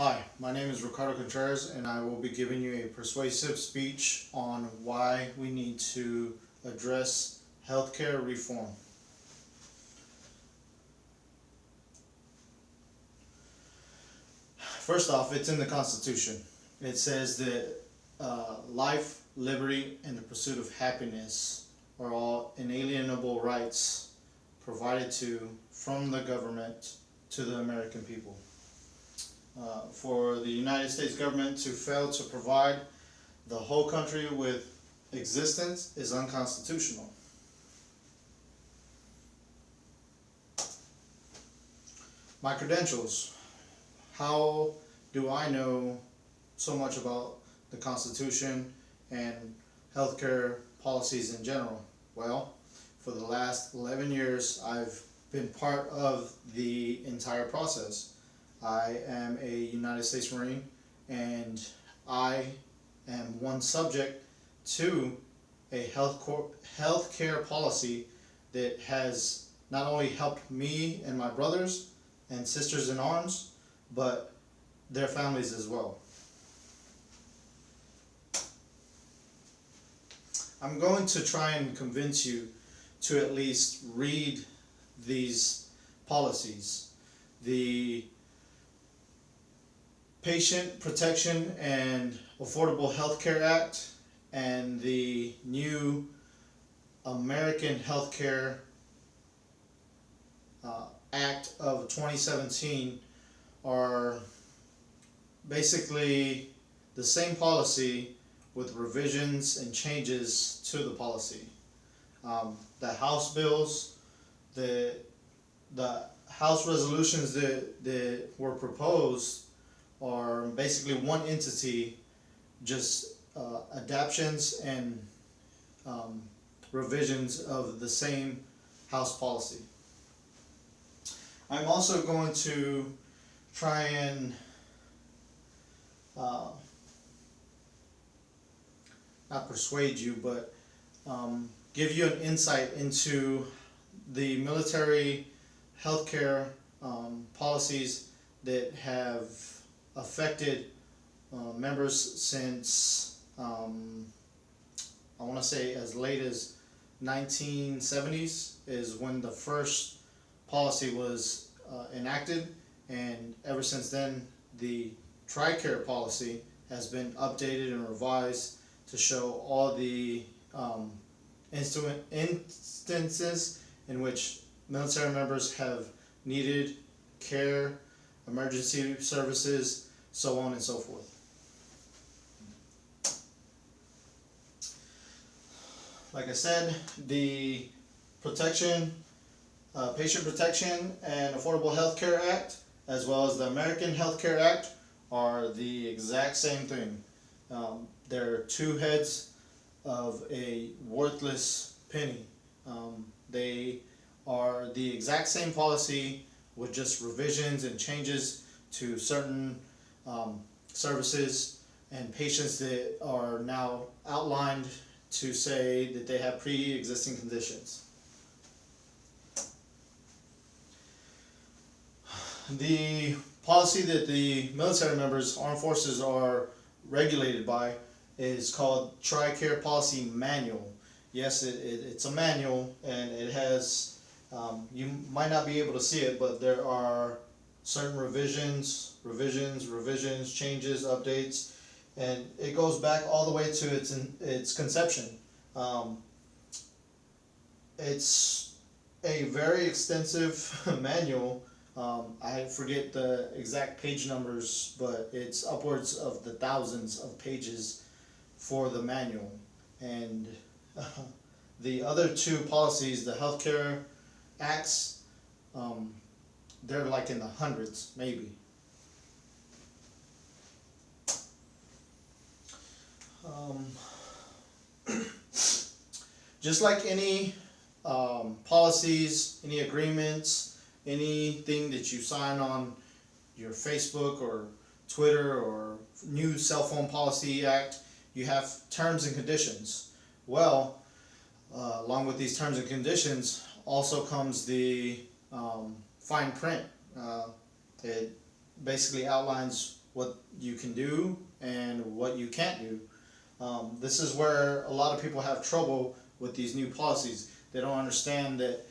Hi, my name is Ricardo Contreras, and I will be giving you a persuasive speech on why we need to address healthcare reform. First off, it's in the Constitution. It says that life, liberty, and the pursuit of happiness are all inalienable rights provided to from the government to the American people. For the United States government to fail to provide the whole country with existence is unconstitutional. My credentials. How do I know so much about the Constitution and healthcare policies in general? Well, for the last 11 years, I've been part of the entire process. I am a United States Marine, and I am one subject to a healthcare policy that has not only helped me and my brothers and sisters in arms, but their families as well. I'm going to try and convince you to at least read these policies. The Patient Protection and Affordable Health Care Act and the new American Healthcare Act of 2017 are basically the same policy with revisions and changes to the policy. The House bills, the House resolutions that were proposed are basically one entity, just adaptions and revisions of the same House policy. I'm also going to try and not persuade you, but give you an insight into the military healthcare policies that have affected members since I want to say as late as 1970s is when the first policy was enacted, and ever since then the TRICARE policy has been updated and revised to show all the instances in which military members have needed care, emergency services, so on and so forth. Like I said, the Patient Protection and Affordable Health Care Act, as well as the American Health Care Act, are the exact same thing. They're two heads of a worthless penny. They are the exact same policy with just revisions and changes to certain services and patients that are now outlined to say that they have pre-existing conditions. The policy that the military members, armed forces, are regulated by is called TRICARE Policy Manual. Yes, it's a manual, and it has, you might not be able to see it, but there are certain revisions, changes, updates, and it goes back all the way to its conception. It's a very extensive manual. I forget the exact page numbers, but it's upwards of the thousands of pages for the manual. And the other two policies, the healthcare acts, they're like in the hundreds, maybe. Just like any policies, any agreements, anything that you sign on your Facebook or Twitter or new cell phone policy act, you have terms and conditions. Well, along with these terms and conditions also comes the fine print. It basically outlines what you can do and what you can't do. This is where a lot of people have trouble with these new policies. They don't understand that,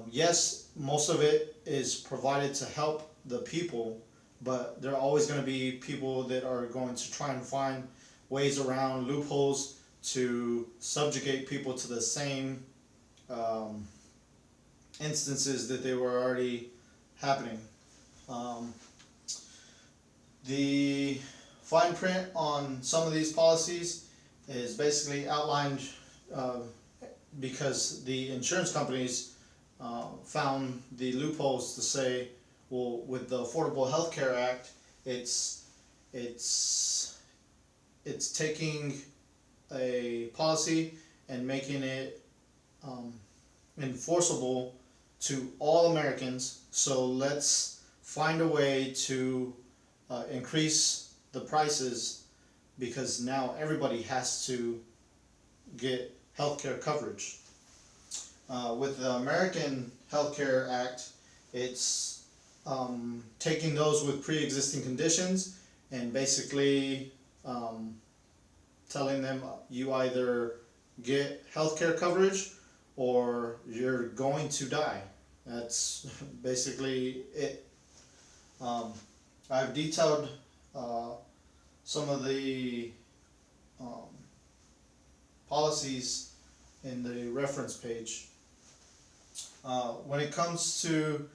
yes, most of it is provided to help the people, but there are always going to be people that are going to try and find ways around loopholes to subjugate people to the same instances that they were already happening. The fine print on some of these policies is basically outlined because the insurance companies found the loopholes to say, well, with the Affordable Health Care Act, it's taking a policy and making it enforceable to all Americans. So let's find a way to increase the prices, because now everybody has to get healthcare coverage. With the American Health Care Act, it's taking those with pre-existing conditions and basically telling them you either get healthcare coverage or you're going to die. That's basically it. I've detailed some of the policies in the reference page. When it comes to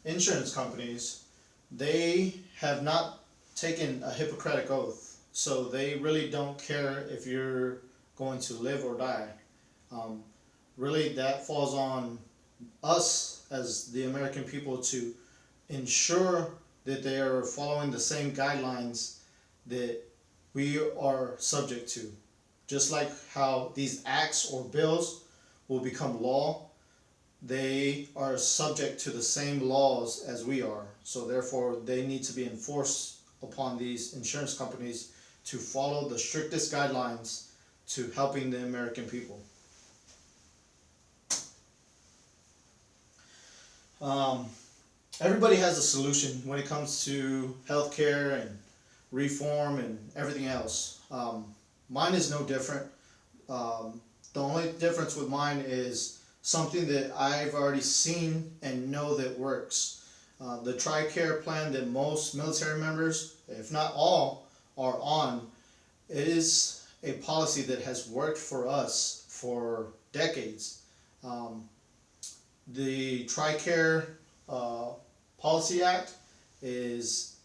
insurance companies, they have not taken a Hippocratic oath, so they really don't care if you're going to live or die. Really, that falls on us as the American people to ensure that they are following the same guidelines that we are subject to. Just like how these acts or bills will become law, they are subject to the same laws as we are. So therefore, they need to be enforced upon these insurance companies to follow the strictest guidelines to helping the American people. Everybody has a solution when it comes to healthcare and reform and everything else. Mine is no different. The only difference with mine is something that I've already seen and know that works. The TRICARE plan that most military members, if not all, are on, is a policy that has worked for us for decades. The TRICARE Policy Act is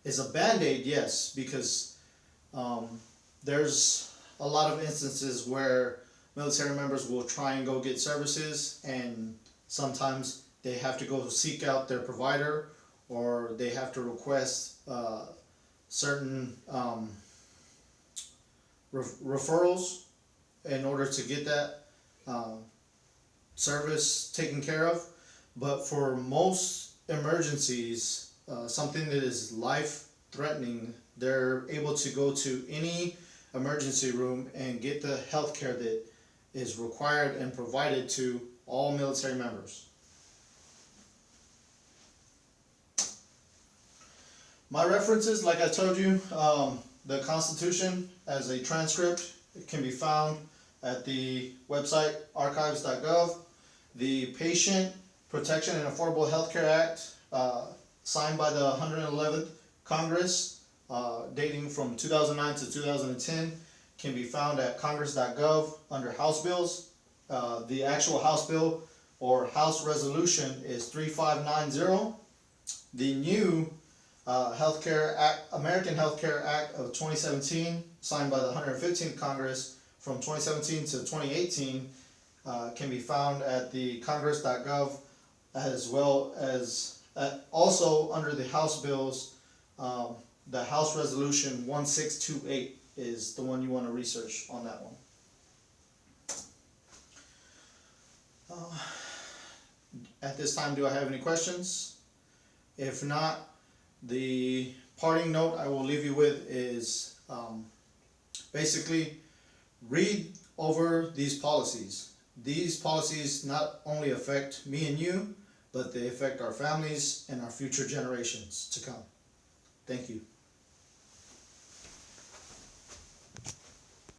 a band-aid, yes, because there's a lot of instances where military members will try and go get services, and sometimes they have to go seek out their provider, or they have to request certain referrals in order to get that service taken care of. But for most emergencies, something that is life-threatening, they're able to go to any emergency room and get the health care that is required and provided to all military members. My references, like I told you, the Constitution as a transcript, it can be found at the website archives.gov. The Patient Protection and Affordable Health Care Act, signed by the 111th Congress, dating from 2009 to 2010, can be found at congress.gov under House Bills. The actual House Bill or House Resolution is 3590. The new American Health Care Act of 2017, signed by the 115th Congress from 2017 to 2018, can be found at the congress.gov, as well as also under the House Bills. The House Resolution 1628 is the one you want to research on that one. At this time, do I have any questions? If not, the parting note I will leave you with is basically read over these policies. These policies not only affect me and you, but they affect our families and our future generations to come. Thank you.